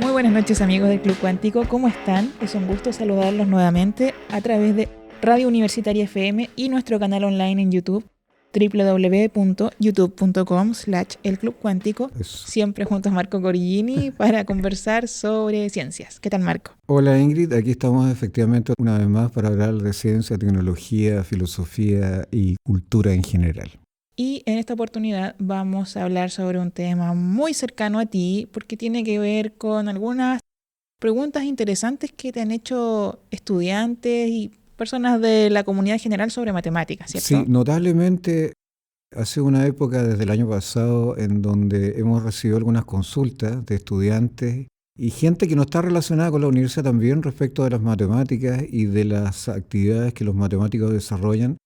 Muy buenas noches, amigos del Club Cuántico, ¿cómo están? Es un gusto saludarlos nuevamente a través de Radio Universitaria FM y nuestro canal online en YouTube, www.youtube.com/elclubcuántico, siempre junto a Marco Corillini para conversar sobre ciencias. ¿Qué tal, Marco? Hola, Ingrid, aquí estamos efectivamente una vez más para hablar de ciencia, tecnología, filosofía y cultura en general. Y en esta oportunidad vamos a hablar sobre un tema muy cercano a ti porque tiene que ver con algunas preguntas interesantes que te han hecho estudiantes y personas de la comunidad general sobre matemáticas, ¿cierto? Sí, notablemente hace una época desde el año pasado en donde hemos recibido algunas consultas de estudiantes y gente que no está relacionada con la universidad también respecto de las matemáticas y de las actividades que los matemáticos desarrollan.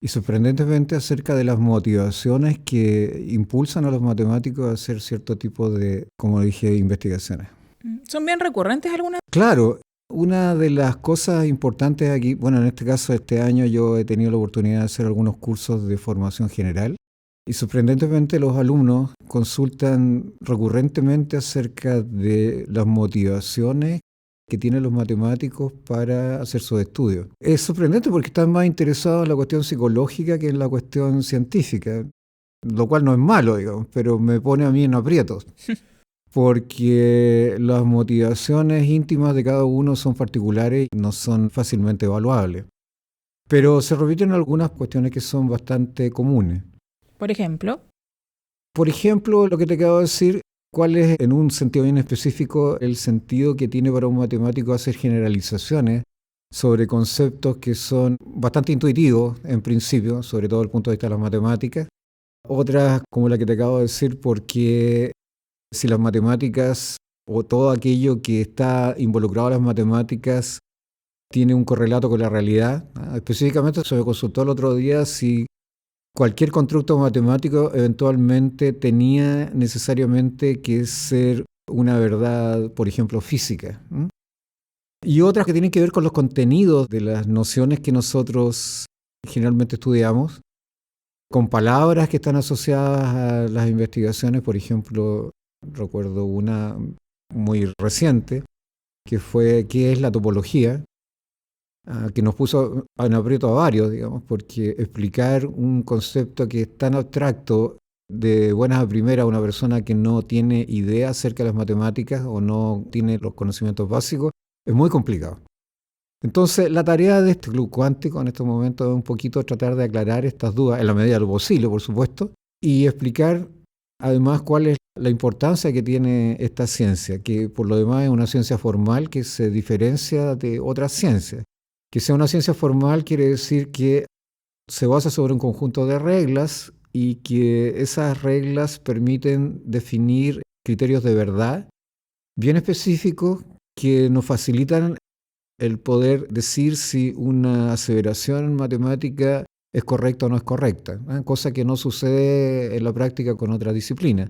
Y sorprendentemente acerca de las motivaciones que impulsan a los matemáticos a hacer cierto tipo de, como dije, investigaciones. ¿Son bien recurrentes algunas? Claro, una de las cosas importantes aquí, bueno, en este caso este año yo he tenido la oportunidad de hacer algunos cursos de formación general y sorprendentemente los alumnos consultan recurrentemente acerca de las motivaciones que tienen los matemáticos para hacer sus estudios. Es sorprendente porque están más interesados en la cuestión psicológica que en la cuestión científica, lo cual no es malo, digamos, pero me pone a mí en aprietos, porque las motivaciones íntimas de cada uno son particulares y no son fácilmente evaluables. Pero se repiten algunas cuestiones que son bastante comunes. Por ejemplo, lo que te acabo de decir, ¿cuál es, en un sentido bien específico, el sentido que tiene para un matemático hacer generalizaciones sobre conceptos que son bastante intuitivos en principio, sobre todo desde el punto de vista de las matemáticas? Otras, como la que te acabo de decir, porque si las matemáticas o todo aquello que está involucrado en las matemáticas tiene un correlato con la realidad. Específicamente se me consultó el otro día si cualquier constructo matemático eventualmente tenía necesariamente que ser una verdad, por ejemplo, física. Y otras que tienen que ver con los contenidos de las nociones que nosotros generalmente estudiamos, con palabras que están asociadas a las investigaciones. Por ejemplo, recuerdo una muy reciente, que fue ¿qué es la topología? Que nos puso en aprieto a varios, digamos, porque explicar un concepto que es tan abstracto de buenas a primeras a una persona que no tiene idea acerca de las matemáticas o no tiene los conocimientos básicos es muy complicado. Entonces, la tarea de este club cuántico en estos momentos es un poquito tratar de aclarar estas dudas, en la medida de lo posible, por supuesto, y explicar además cuál es la importancia que tiene esta ciencia, que por lo demás es una ciencia formal que se diferencia de otras ciencias. Que sea una ciencia formal quiere decir que se basa sobre un conjunto de reglas y que esas reglas permiten definir criterios de verdad bien específicos que nos facilitan el poder decir si una aseveración matemática es correcta o no es correcta, cosa que no sucede en la práctica con otras disciplinas.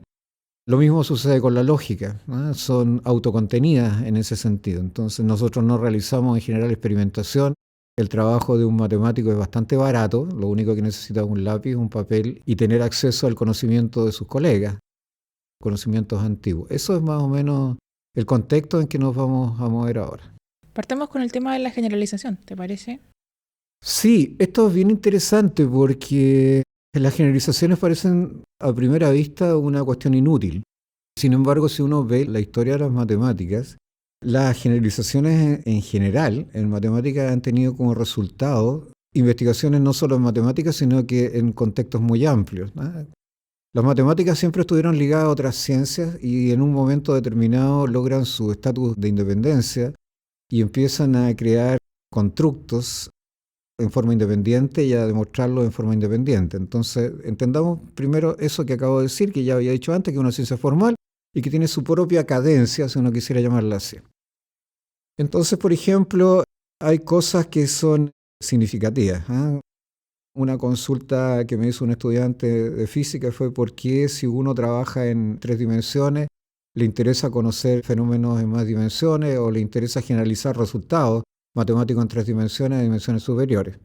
Lo mismo sucede con la lógica, son autocontenidas en ese sentido. Entonces nosotros no realizamos en general experimentación. El trabajo de un matemático es bastante barato, lo único que necesita es un lápiz, un papel y tener acceso al conocimiento de sus colegas, conocimientos antiguos. Eso es más o menos el contexto en que nos vamos a mover ahora. Partamos con el tema de la generalización, ¿te parece? Sí, esto es bien interesante porque las generalizaciones parecen a primera vista una cuestión inútil. Sin embargo, si uno ve la historia de las matemáticas, las generalizaciones en general en matemáticas han tenido como resultado investigaciones no solo en matemáticas, sino que en contextos muy amplios. Las matemáticas siempre estuvieron ligadas a otras ciencias y en un momento determinado logran su estatus de independencia y empiezan a crear constructos en forma independiente y a demostrarlo en forma independiente. Entonces, entendamos primero eso que acabo de decir, que ya había dicho antes, que es una ciencia formal y que tiene su propia cadencia, si uno quisiera llamarla así. Entonces, por ejemplo, hay cosas que son significativas. Una consulta que me hizo un estudiante de física fue por qué si uno trabaja en 3 dimensiones le interesa conocer fenómenos en más dimensiones o le interesa generalizar resultados matemáticos en 3 dimensiones a dimensiones superiores.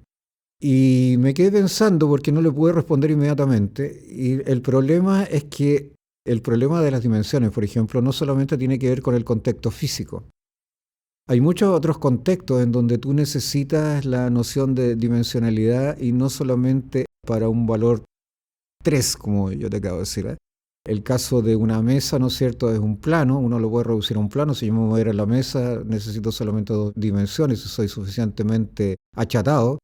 Y me quedé pensando porque no le pude responder inmediatamente. Y el problema es que el problema de las dimensiones, por ejemplo, no solamente tiene que ver con el contexto físico. Hay muchos otros contextos en donde tú necesitas la noción de dimensionalidad y no solamente para un valor 3, como yo te acabo de decir. El caso de una mesa, ¿no es cierto?, es un plano, uno lo puede reducir a un plano. Si yo me moviera en la mesa, necesito solamente 2 dimensiones si soy suficientemente achatado.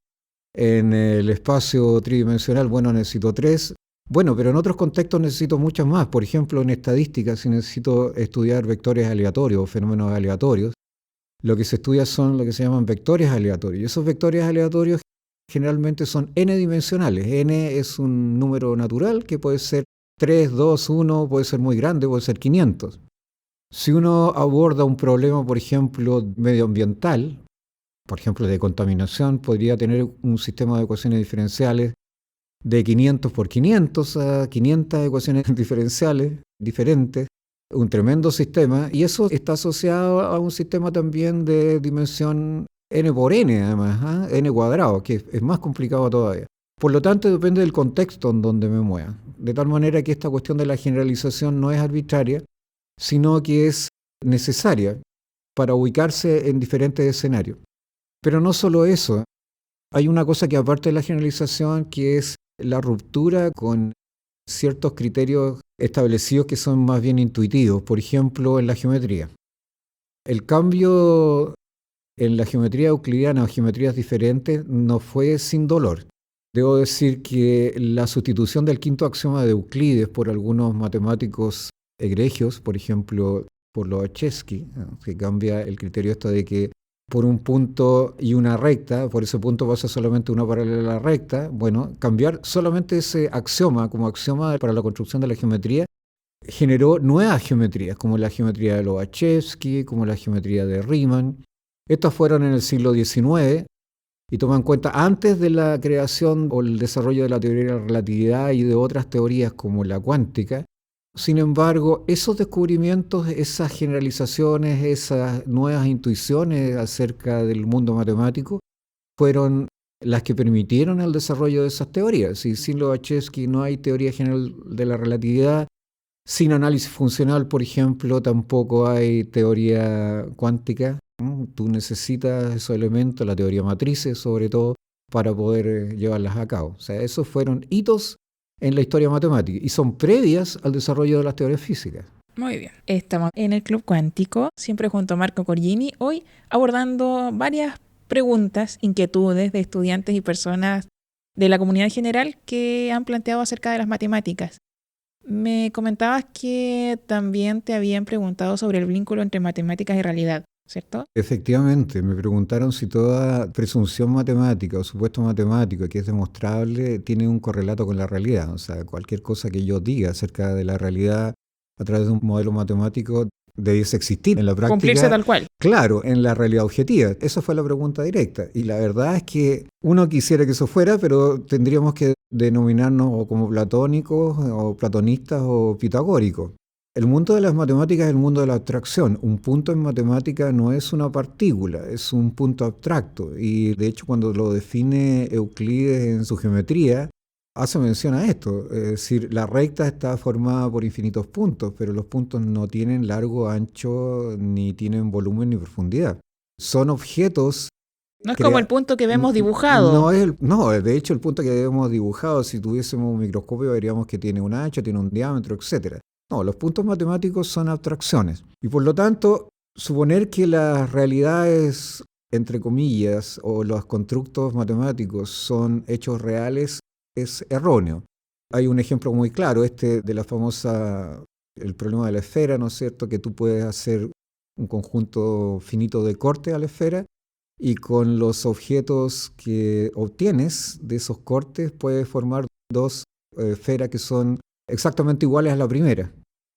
En el espacio tridimensional, bueno, necesito 3. Bueno, pero en otros contextos necesito muchas más. Por ejemplo, en estadística, si necesito estudiar vectores aleatorios o fenómenos aleatorios, lo que se estudia son lo que se llaman vectores aleatorios. Y esos vectores aleatorios generalmente son n-dimensionales. N es un número natural que puede ser 3, 2, 1, puede ser muy grande, puede ser 500. Si uno aborda un problema, por ejemplo, medioambiental, por ejemplo, de contaminación, podría tener un sistema de ecuaciones diferenciales de 500 por 500 a 500 ecuaciones diferenciales diferentes, un tremendo sistema, y eso está asociado a un sistema también de dimensión n por n, además, n cuadrado, que es más complicado todavía. Por lo tanto, depende del contexto en donde me mueva. De tal manera que esta cuestión de la generalización no es arbitraria, sino que es necesaria para ubicarse en diferentes escenarios. Pero no solo eso, hay una cosa que aparte de la generalización, que es la ruptura con ciertos criterios establecidos que son más bien intuitivos, por ejemplo, en la geometría. El cambio en la geometría euclidiana o geometrías diferentes no fue sin dolor. Debo decir que la sustitución del quinto axioma de Euclides por algunos matemáticos egregios, por ejemplo, por Lobachevsky, que cambia el criterio esto de que por un punto y una recta, por ese punto pasa solamente una paralela a la recta. Bueno, cambiar solamente ese axioma como axioma para la construcción de la geometría generó nuevas geometrías, como la geometría de Lobachevsky, como la geometría de Riemann. Estas fueron en el siglo XIX y toman en cuenta antes de la creación o el desarrollo de la teoría de la relatividad y de otras teorías como la cuántica. Sin embargo, esos descubrimientos, esas generalizaciones, esas nuevas intuiciones acerca del mundo matemático fueron las que permitieron el desarrollo de esas teorías. Y sin Lobachevsky no hay teoría general de la relatividad. Sin análisis funcional, por ejemplo, tampoco hay teoría cuántica. Tú necesitas esos elementos, la teoría matrices sobre todo, para poder llevarlas a cabo. O sea, esos fueron hitos en la historia matemática y son previas al desarrollo de las teorías físicas. Muy bien. Estamos en el Club Cuántico, siempre junto a Marco Corgini, hoy abordando varias preguntas, inquietudes de estudiantes y personas de la comunidad en general que han planteado acerca de las matemáticas. Me comentabas que también te habían preguntado sobre el vínculo entre matemáticas y realidad, ¿cierto? Efectivamente, me preguntaron si toda presunción matemática o supuesto matemático que es demostrable tiene un correlato con la realidad. O sea, cualquier cosa que yo diga acerca de la realidad a través de un modelo matemático debiese existir en la práctica. Cumplirse tal cual. Claro, en la realidad objetiva. Esa fue la pregunta directa. Y la verdad es que uno quisiera que eso fuera, pero tendríamos que denominarnos o como platónicos o platonistas o pitagóricos. El mundo de las matemáticas es el mundo de la abstracción. Un punto en matemática no es una partícula, es un punto abstracto. Y de hecho cuando lo define Euclides en su geometría, hace mención a esto. Es decir, la recta está formada por infinitos puntos, pero los puntos no tienen largo, ancho, ni tienen volumen ni profundidad. Son objetos. No es como el punto que vemos dibujado. No, de hecho el punto que vemos dibujado, si tuviésemos un microscopio veríamos que tiene un ancho, tiene un diámetro, etc. No, los puntos matemáticos son abstracciones. Y por lo tanto, suponer que las realidades, entre comillas, o los constructos matemáticos son hechos reales es erróneo. Hay un ejemplo muy claro, de la famosa, el problema de la esfera, ¿no es cierto? Que tú puedes hacer un conjunto finito de cortes a la esfera y con los objetos que obtienes de esos cortes puedes formar dos esferas que son exactamente iguales a la primera.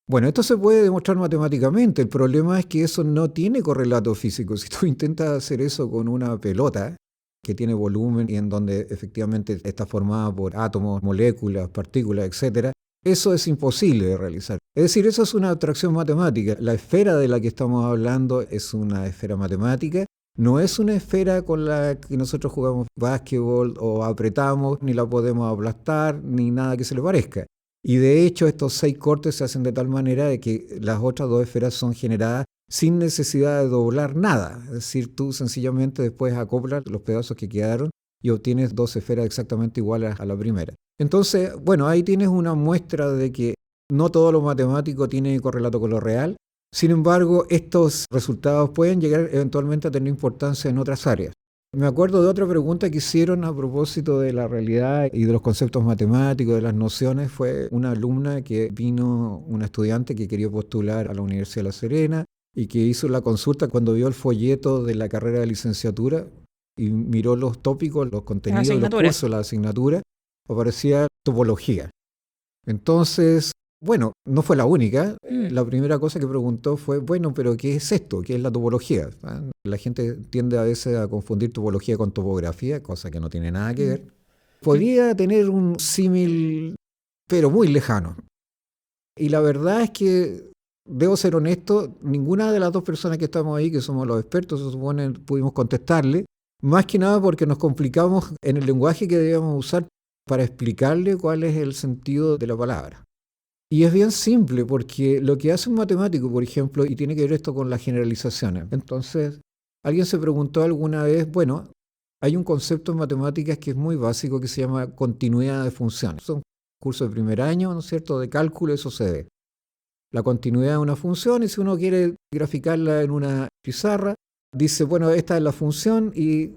Bueno, esto se puede demostrar matemáticamente. El problema es que eso no tiene correlato físico. Si tú intentas hacer eso con una pelota, que tiene volumen y en donde efectivamente está formada por átomos, moléculas, partículas, etcétera, eso es imposible de realizar. Es decir, eso es una abstracción matemática. La esfera de la que estamos hablando es una esfera matemática, no es una esfera con la que nosotros jugamos básquetbol o apretamos, ni la podemos aplastar, ni nada que se le parezca. Y de hecho estos 6 cortes se hacen de tal manera de que las otras 2 esferas son generadas sin necesidad de doblar nada. Es decir, tú sencillamente después acoplas los pedazos que quedaron y obtienes 2 esferas exactamente iguales a la primera. Entonces, bueno, ahí tienes una muestra de que no todo lo matemático tiene correlato con lo real. Sin embargo, estos resultados pueden llegar eventualmente a tener importancia en otras áreas. Me acuerdo de otra pregunta que hicieron a propósito de la realidad y de los conceptos matemáticos, de las nociones. Fue una alumna que vino, una estudiante que quería postular a la Universidad de La Serena y que hizo la consulta cuando vio el folleto de la carrera de licenciatura y miró los tópicos, los contenidos, los cursos, la asignatura, aparecía topología. Entonces, bueno, no fue la única. La primera cosa que preguntó fue, bueno, pero ¿qué es esto? ¿Qué es la topología? La gente tiende a veces a confundir topología con topografía, cosa que no tiene nada que ver. Podría tener un símil, pero muy lejano. Y la verdad es que, debo ser honesto, ninguna de las 2 personas que estamos ahí, que somos los expertos, se supone, pudimos contestarle, más que nada porque nos complicamos en el lenguaje que debíamos usar para explicarle cuál es el sentido de la palabra. Y es bien simple, porque lo que hace un matemático, por ejemplo, y tiene que ver esto con las generalizaciones. Entonces, alguien se preguntó alguna vez, bueno, hay un concepto en matemáticas que es muy básico que se llama continuidad de funciones. Son cursos de primer año, ¿no es cierto?, de cálculo, eso se ve. La continuidad de una función, y si uno quiere graficarla en una pizarra, dice, bueno, esta es la función y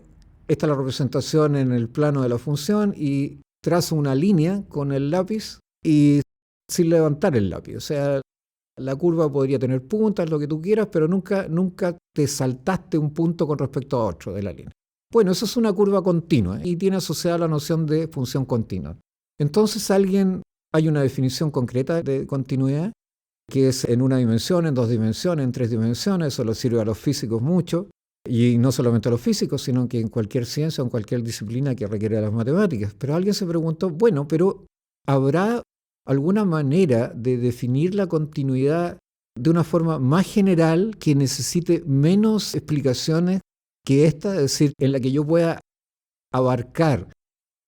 esta es la representación en el plano de la función, y trazo una línea con el lápiz y sin levantar el lápiz. O sea, la curva podría tener puntas, lo que tú quieras, pero nunca te saltaste un punto con respecto a otro de la línea. Bueno, eso es una curva continua y tiene asociada la noción de función continua. Entonces hay una definición concreta de continuidad, que es en una dimensión, en 2 dimensiones, en 3 dimensiones. Eso le sirve a los físicos mucho, y no solamente a los físicos, sino que en cualquier ciencia o en cualquier disciplina que requiera las matemáticas. Pero alguien se preguntó, bueno, pero ¿habrá alguna manera de definir la continuidad de una forma más general que necesite menos explicaciones que esta? Es decir, en la que yo pueda abarcar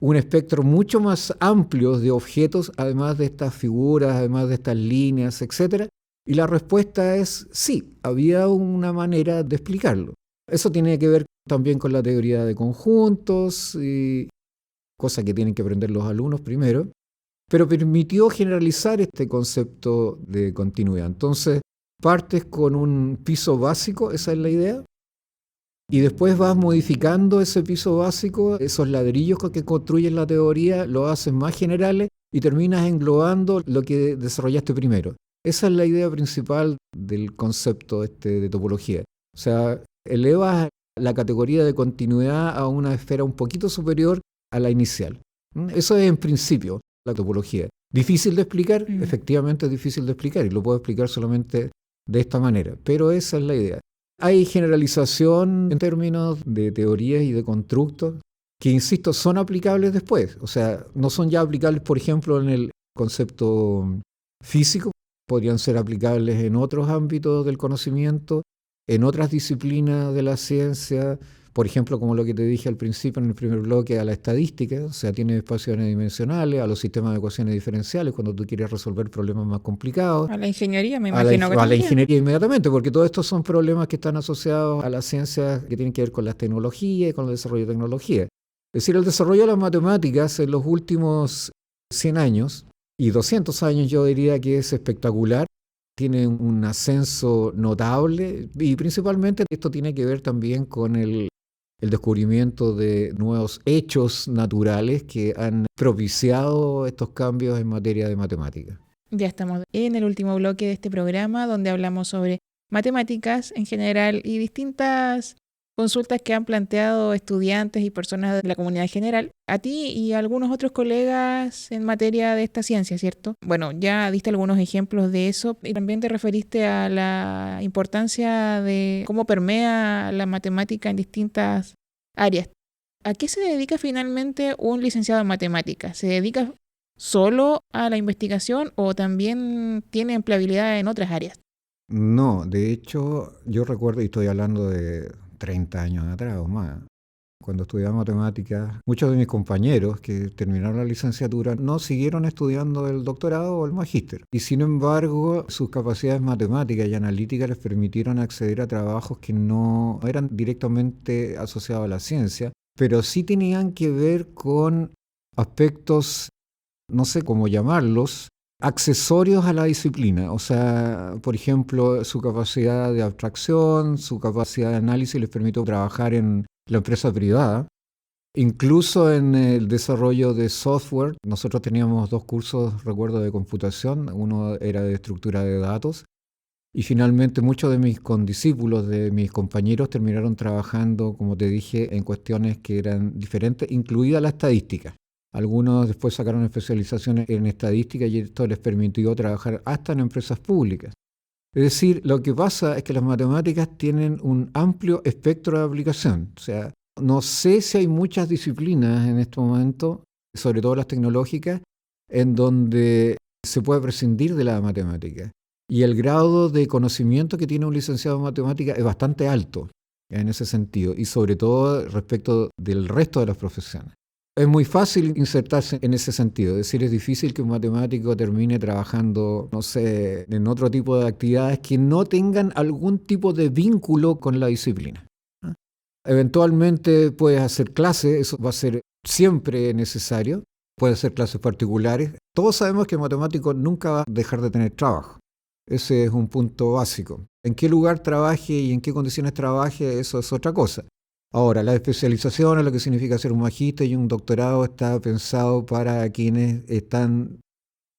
un espectro mucho más amplio de objetos, además de estas figuras, además de estas líneas, etc. Y la respuesta es sí, había una manera de explicarlo. Eso tiene que ver también con la teoría de conjuntos, y cosa que tienen que aprender los alumnos primero, pero permitió generalizar este concepto de continuidad. Entonces, partes con un piso básico, esa es la idea, y después vas modificando ese piso básico, esos ladrillos que construyen la teoría, lo haces más generales y terminas englobando lo que desarrollaste primero. Esa es la idea principal del concepto de topología. O sea, elevas la categoría de continuidad a una esfera un poquito superior a la inicial. Eso es en principio la topología. ¿Difícil de explicar? Efectivamente es difícil de explicar, y lo puedo explicar solamente de esta manera, pero esa es la idea. Hay generalización en términos de teorías y de constructos que, insisto, son aplicables después. O sea, no son ya aplicables, por ejemplo, en el concepto físico, podrían ser aplicables en otros ámbitos del conocimiento, en otras disciplinas de la ciencia, por ejemplo, como lo que te dije al principio en el primer bloque, a la estadística, o sea, tiene espacios n-dimensionales, a los sistemas de ecuaciones diferenciales, cuando tú quieres resolver problemas más complicados. A la ingeniería, me imagino. A la ingeniería inmediatamente, porque todos estos son problemas que están asociados a las ciencias que tienen que ver con las tecnologías y con el desarrollo de tecnología. Es decir, el desarrollo de las matemáticas en los últimos 100 años, y 200 años yo diría que es espectacular, tiene un ascenso notable, y principalmente esto tiene que ver también con el descubrimiento de nuevos hechos naturales que han propiciado estos cambios en materia de matemáticas. Ya estamos en el último bloque de este programa, donde hablamos sobre matemáticas en general y distintas consultas que han planteado estudiantes y personas de la comunidad en general, a ti y a algunos otros colegas en materia de esta ciencia, ¿cierto? Bueno, ya diste algunos ejemplos de eso y también te referiste a la importancia de cómo permea la matemática en distintas áreas. ¿A qué se dedica finalmente un licenciado en matemáticas? ¿Se dedica solo a la investigación o también tiene empleabilidad en otras áreas? No, de hecho, yo recuerdo, y estoy hablando de 30 años atrás o más, cuando estudiaba matemáticas, muchos de mis compañeros que terminaron la licenciatura no siguieron estudiando el doctorado o el magíster. Y sin embargo, sus capacidades matemáticas y analíticas les permitieron acceder a trabajos que no eran directamente asociados a la ciencia, pero sí tenían que ver con aspectos, no sé cómo llamarlos, accesorios a la disciplina. O sea, por ejemplo, su capacidad de abstracción, su capacidad de análisis les permitió trabajar en la empresa privada. Incluso en el desarrollo de software, nosotros teníamos 2 cursos, recuerdo, de computación. Uno era de estructura de datos. Y finalmente muchos de mis condiscípulos, de mis compañeros, terminaron trabajando, como te dije, en cuestiones que eran diferentes, incluida la estadística. Algunos después sacaron especializaciones en estadística y esto les permitió trabajar hasta en empresas públicas. Es decir, lo que pasa es que las matemáticas tienen un amplio espectro de aplicación. O sea, no sé si hay muchas disciplinas en este momento, sobre todo las tecnológicas, en donde se puede prescindir de la matemática. Y el grado de conocimiento que tiene un licenciado en matemáticas es bastante alto en ese sentido, y sobre todo respecto del resto de las profesiones. Es muy fácil insertarse en ese sentido, es decir, es difícil que un matemático termine trabajando, no sé, en otro tipo de actividades que no tengan algún tipo de vínculo con la disciplina. Eventualmente puedes hacer clases, eso va a ser siempre necesario, puedes hacer clases particulares. Todos sabemos que el matemático nunca va a dejar de tener trabajo. Ese es un punto básico. En qué lugar trabaje y en qué condiciones trabaje, eso es otra cosa. Ahora, la especialización, lo que significa ser un magíster y un doctorado, está pensado para quienes están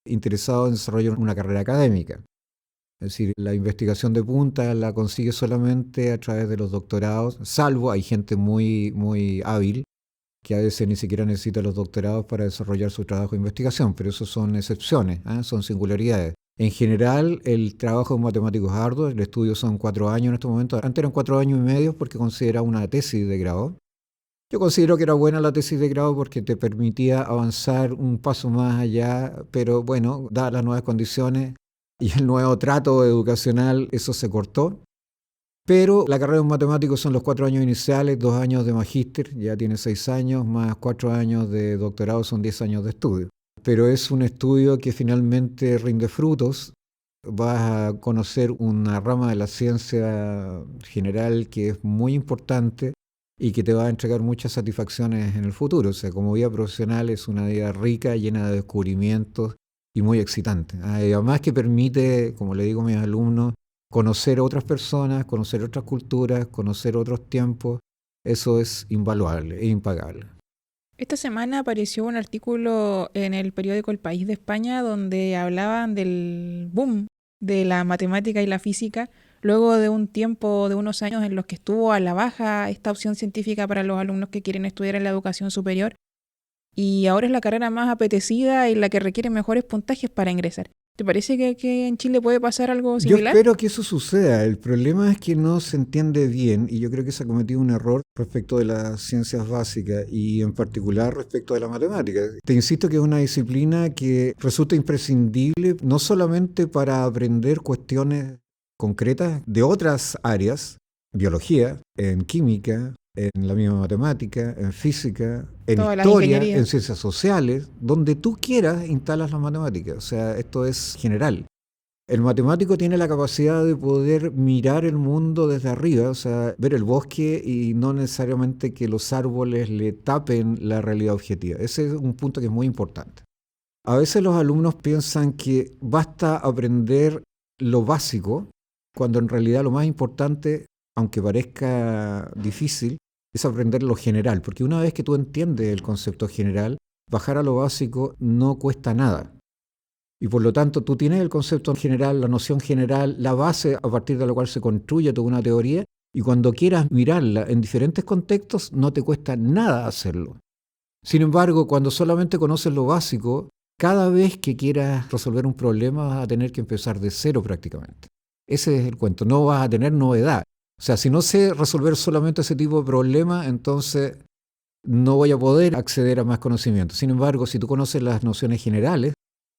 interesados en desarrollar una carrera académica. Es decir, la investigación de punta la consigue solamente a través de los doctorados, salvo hay gente muy hábil que a veces ni siquiera necesita los doctorados para desarrollar su trabajo de investigación, pero eso son excepciones, son singularidades. En general, el trabajo de un matemático es arduo, el estudio son 4 años en este momento. Antes eran 4 años y medio porque considera una tesis de grado. Yo considero que era buena la tesis de grado porque te permitía avanzar un paso más allá, pero bueno, dadas las nuevas condiciones y el nuevo trato educacional, eso se cortó. Pero la carrera de un matemático son los 4 años iniciales, 2 años de magíster, ya tiene 6 años, más 4 años de doctorado, son 10 años de estudio. Pero es un estudio que finalmente rinde frutos. Vas a conocer una rama de la ciencia general que es muy importante y que te va a entregar muchas satisfacciones en el futuro. O sea, como vida profesional es una vida rica, llena de descubrimientos y muy excitante. Y además que permite, como le digo a mis alumnos, conocer otras personas, conocer otras culturas, conocer otros tiempos. Eso es invaluable e impagable. Esta semana apareció un artículo en el periódico El País de España donde hablaban del boom de la matemática y la física, luego de un tiempo, de unos años en los que estuvo a la baja esta opción científica para los alumnos que quieren estudiar en la educación superior, y ahora es la carrera más apetecida y la que requiere mejores puntajes para ingresar. ¿Te parece que en Chile puede pasar algo Yo similar? espero que eso suceda. El problema es que no se entiende bien y yo creo que se ha cometido un error respecto de las ciencias básicas y en particular respecto de la matemática. Te insisto que es una disciplina que resulta imprescindible no solamente para aprender cuestiones concretas de otras áreas, biología, en química, en la misma matemática, en física, en Todas las historia, ingenierías. en ciencias sociales, donde tú quieras instalas las matemáticas. O sea, esto es general. El matemático tiene la capacidad de poder mirar el mundo desde arriba, o sea, ver el bosque y no necesariamente que los árboles le tapen la realidad objetiva. Ese es un punto que es muy importante. A veces los alumnos piensan que basta aprender lo básico, cuando en realidad lo más importante, aunque parezca difícil, es aprender lo general, porque una vez que tú entiendes el concepto general, bajar a lo básico no cuesta nada. Y por lo tanto, tú tienes el concepto general, la noción general, la base a partir de la cual se construye toda una teoría, y cuando quieras mirarla en diferentes contextos, no te cuesta nada hacerlo. Sin embargo, cuando solamente conoces lo básico, cada vez que quieras resolver un problema vas a tener que empezar de cero prácticamente. Ese es el cuento, no vas a tener novedad. O sea, si no sé resolver solamente ese tipo de problema, entonces no voy a poder acceder a más conocimiento. Sin embargo, si tú conoces las nociones generales,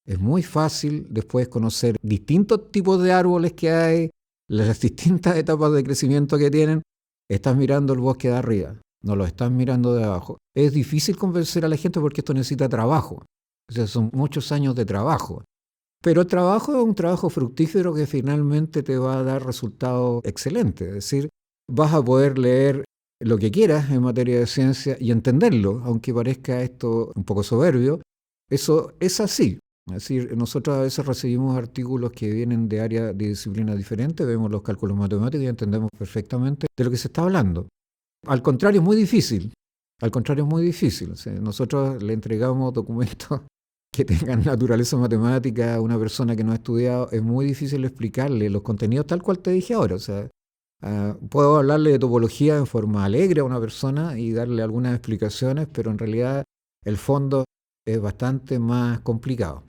es muy fácil después conocer distintos tipos de árboles que hay, las distintas etapas de crecimiento que tienen. Estás mirando el bosque de arriba, no lo estás mirando de abajo. Es difícil convencer a la gente porque esto necesita trabajo. O sea, son muchos años de trabajo. Pero el trabajo es un trabajo fructífero que finalmente te va a dar resultados excelentes. Es decir, vas a poder leer lo que quieras en materia de ciencia y entenderlo, aunque parezca esto un poco soberbio. Eso es así. Es decir, nosotros a veces recibimos artículos que vienen de áreas de disciplinas diferentes, vemos los cálculos matemáticos y entendemos perfectamente de lo que se está hablando. Al contrario, es muy difícil. O sea, nosotros le entregamos documentos que tengan naturaleza matemática a una persona que no ha estudiado. Es muy difícil explicarle los contenidos tal cual te dije ahora. O sea, puedo hablarle de topología en forma alegre a una persona y darle algunas explicaciones, pero en realidad el fondo es bastante más complicado.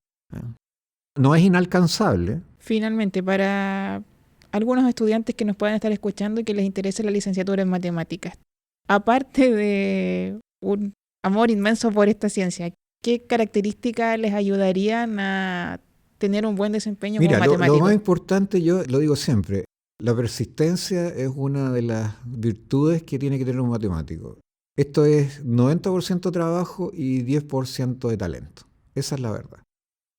No es inalcanzable. Finalmente, para algunos estudiantes que nos puedan estar escuchando y que les interese la licenciatura en matemáticas, aparte de un amor inmenso por esta ciencia, ¿qué características les ayudarían a tener un buen desempeño como matemático? Lo más importante, yo lo digo siempre, la persistencia es una de las virtudes que tiene que tener un matemático. Esto es 90% trabajo y 10% de talento. Esa es la verdad.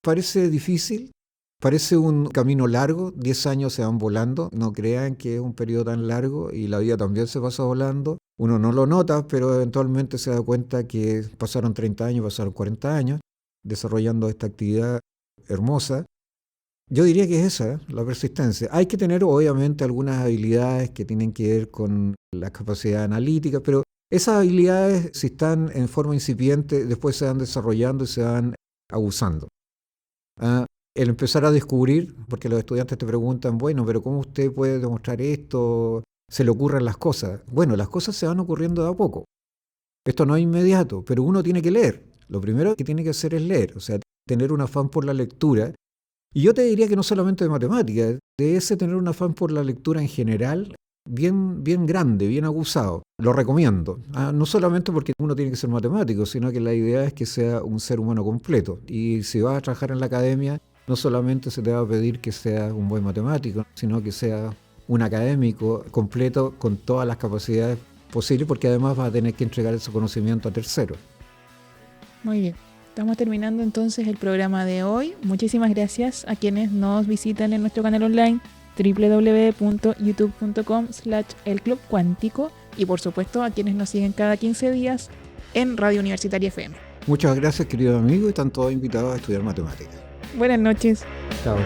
Parece difícil, parece un camino largo, 10 años se van volando, no crean que es un periodo tan largo y la vida también se pasa volando. Uno no lo nota, pero eventualmente se da cuenta que pasaron 30 años, pasaron 40 años desarrollando esta actividad hermosa. Yo diría que es esa, la persistencia. Hay que tener obviamente algunas habilidades que tienen que ver con las capacidades analíticas, pero esas habilidades, si están en forma incipiente, después se van desarrollando y se van abusando. El empezar a descubrir, porque los estudiantes te preguntan, bueno, pero ¿cómo usted puede demostrar esto? ¿Se le ocurren las cosas? Bueno, las cosas se van ocurriendo de a poco. Esto no es inmediato, pero uno tiene que leer. Lo primero que tiene que hacer es leer, o sea, tener un afán por la lectura. Y yo te diría que no solamente de matemáticas, de ese tener un afán por la lectura en general, bien grande, bien aguzado. Lo recomiendo. No solamente porque uno tiene que ser matemático, sino que la idea es que sea un ser humano completo. Y si vas a trabajar en la academia, no solamente se te va a pedir que seas un buen matemático, sino que seas un académico completo con todas las capacidades posibles, porque además vas a tener que entregar ese conocimiento a terceros. Muy bien. Estamos terminando entonces el programa de hoy. Muchísimas gracias a quienes nos visitan en nuestro canal online www.youtube.com/elclubcuántico y por supuesto a quienes nos siguen cada 15 días en Radio Universitaria FM. Muchas gracias, querido amigo, y están todos invitados a estudiar matemáticas. Buenas noches. Chao.